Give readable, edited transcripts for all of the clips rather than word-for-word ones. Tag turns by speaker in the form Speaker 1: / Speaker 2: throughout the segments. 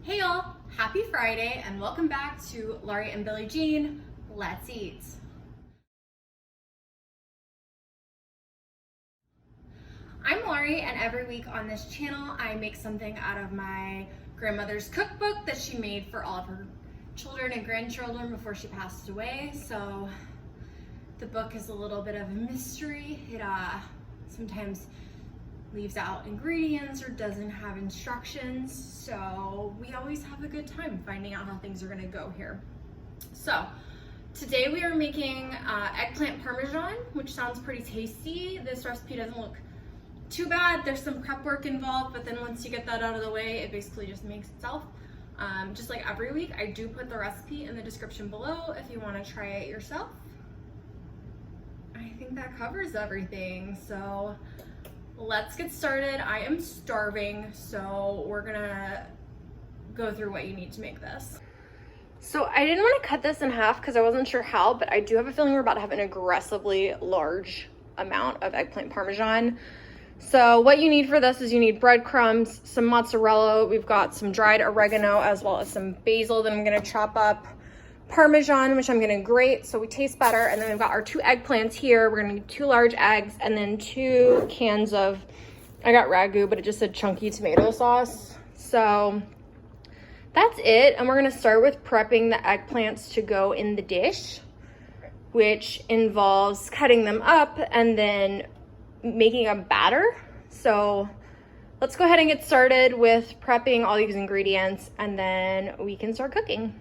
Speaker 1: Hey y'all, happy Friday and welcome back to Laurie and Billie Jean. Let's eat. I'm Laurie and every week on this channel I make something out of my grandmother's cookbook that she made for all of her children and grandchildren before she passed away. So the book is a little bit of a mystery. It sometimes leaves out ingredients or doesn't have instructions, so we always have a good time finding out how things are going to go here. So today we are making eggplant parmesan, which sounds pretty tasty. This recipe doesn't look too bad. There's some prep work involved, but then once you get that out of the way, it basically just makes itself. Just like every week, I do put the recipe in the description below if you want to try it yourself. I think that covers everything, so let's get started. I am starving, so we're gonna go through what you need to make this. So I didn't want to cut this in half because I wasn't sure how, but I do have a feeling we're about to have an aggressively large amount of eggplant parmesan. So what you need for this is you need breadcrumbs, some mozzarella, we've got some dried oregano, as well as some basil that I'm gonna chop up, Parmesan, which I'm gonna grate so we taste better, and then we've got our 2 eggplants here. We're gonna need 2 large eggs and then 2 cans of, I got ragu, but it just said chunky tomato sauce. So that's it, and we're gonna start with prepping the eggplants to go in the dish, which involves cutting them up and then making a batter. So let's go ahead and get started with prepping all these ingredients, and then we can start cooking.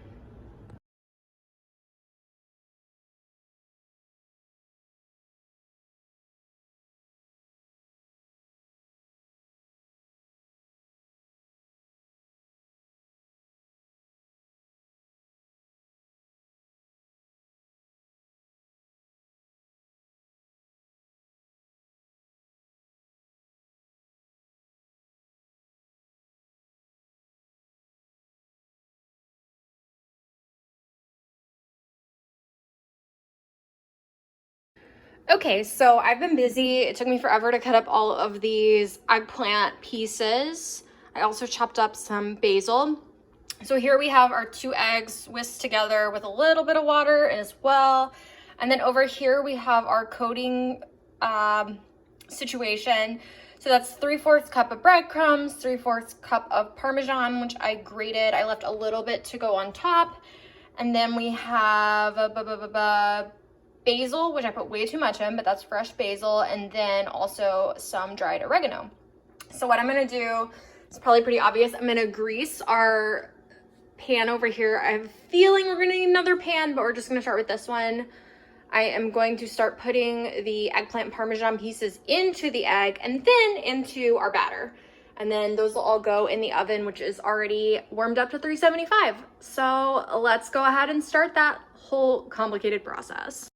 Speaker 1: Okay, so I've been busy. It took me forever to cut up all of these eggplant pieces. I also chopped up some basil. So here we have our 2 eggs whisked together with a little bit of water as well. And then over here we have our coating situation. So that's 3/4 cup of breadcrumbs, 3/4 cup of Parmesan, which I grated. I left a little bit to go on top. And then we have basil, which I put way too much in, but that's fresh basil, and then also some dried oregano. So what I'm gonna do, it's probably pretty obvious, I'm gonna grease our pan over here. I have a feeling we're gonna need another pan, but we're just gonna start with this one. I am going to start putting the eggplant parmesan pieces into the egg and then into our batter. And then those will all go in the oven, which is already warmed up to 375. So let's go ahead and start that whole complicated process.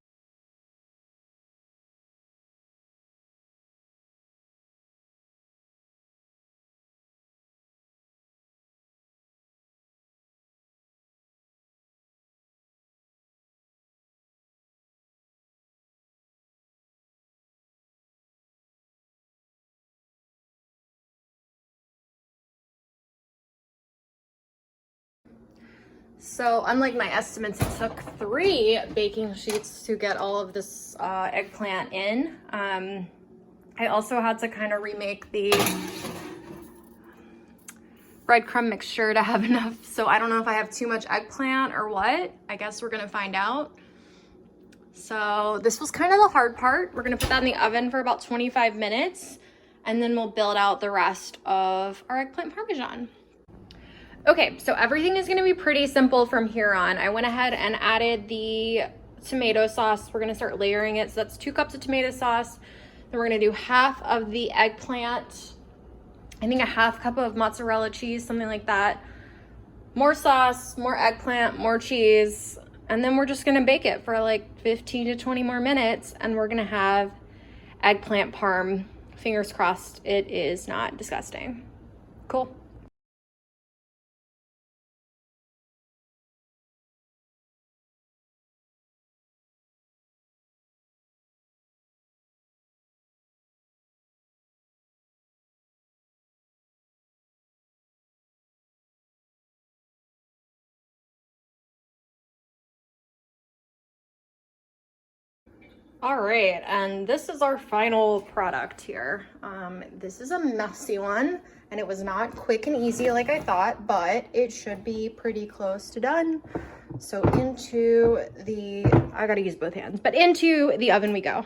Speaker 1: So unlike my estimates, it took 3 baking sheets to get all of this eggplant in. I also had to kind of remake the breadcrumb mixture to have enough. So I don't know if I have too much eggplant or what. I guess we're gonna find out. So this was kind of the hard part. We're gonna put that in the oven for about 25 minutes, and then we'll build out the rest of our eggplant parmesan. Okay, so everything is gonna be pretty simple from here on. I went ahead and added the tomato sauce. We're gonna start layering it. So that's 2 cups of tomato sauce. Then we're gonna do half of the eggplant, I think a half cup of mozzarella cheese, something like that. More sauce, more eggplant, more cheese, and then we're just gonna bake it for like 15 to 20 more minutes, and we're gonna have eggplant parm. Fingers crossed it is not disgusting. Cool. All right, and this is our final product here. This is a messy one, and it was not quick and easy like I thought, but it should be pretty close to done. So into the, I gotta use both hands, but into the oven we go.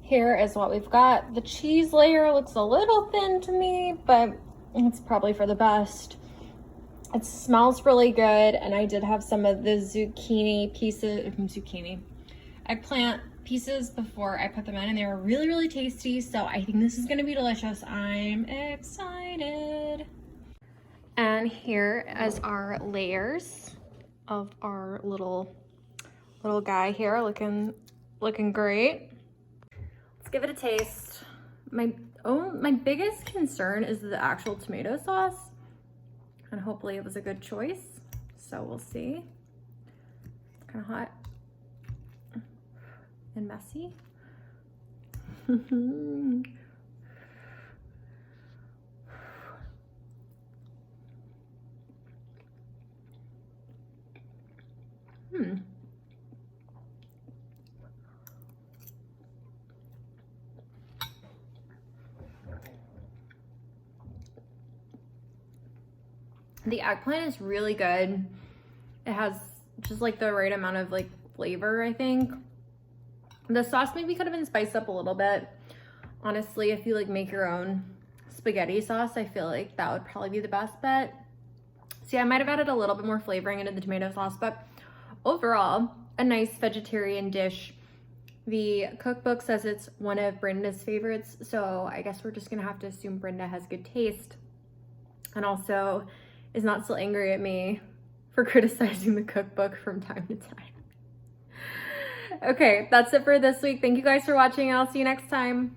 Speaker 1: Here is what we've got. The cheese layer looks a little thin to me, but it's probably for the best. It smells really good, and I did have some of the eggplant pieces before I put them in, and they were really, really tasty. So I think this is gonna be delicious. I'm excited. And here is our layers of our little guy here, looking great. Let's give it a taste. My biggest concern is the actual tomato sauce, and hopefully it was a good choice. So we'll see. It's kind of hot and messy. The eggplant is really good. It has just like the right amount of like flavor, I think. The sauce maybe could have been spiced up a little bit. Honestly, if you like make your own spaghetti sauce, I feel like that would probably be the best bet. See, I might have added a little bit more flavoring into the tomato sauce, but overall, a nice vegetarian dish. The cookbook says it's one of Brenda's favorites, so I guess we're just gonna have to assume Brenda has good taste and also is not still angry at me for criticizing the cookbook from time to time. Okay, that's it for this week. Thank you guys for watching, and I'll see you next time.